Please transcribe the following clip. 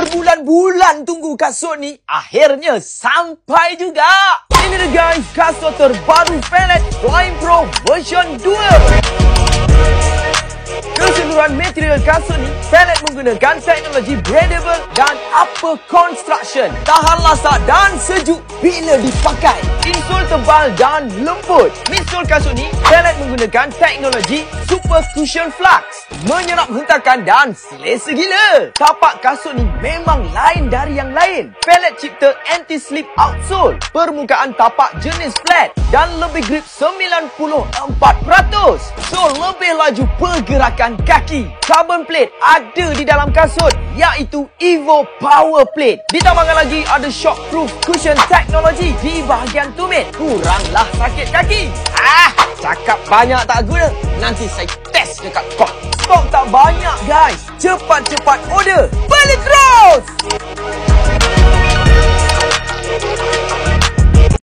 Berbulan-bulan tunggu kasut ni, akhirnya sampai juga. Ini dia guys, kasut terbaru Felett Flying Pro version 2. Keseluruhan material kasut ni, Felett menggunakan teknologi breathable dan upper construction. Tahan lasak dan sejuk bila dipakai. Insole tebal dan lembut. Midsole kasut ni, Felett menggunakan teknologi Super Cushion Flux. Menyerap hentakan dan selesa gila. Tapak kasut ni memang lain dari yang lain. Felett cipta anti-slip outsole. Permukaan tapak jenis flat dan lebih grip 94%. So, lebih laju pergerakan kaki. Carbon plate ada di dalam kasut, iaitu Evo Power Plate. Ditambahkan lagi ada shockproof cushion technology di bahagian tumit. Kuranglah sakit kaki. Cakap banyak tak guna. Nanti saya test dekat kau. Stok tak banyak guys. Cepat-cepat order. Beli terus!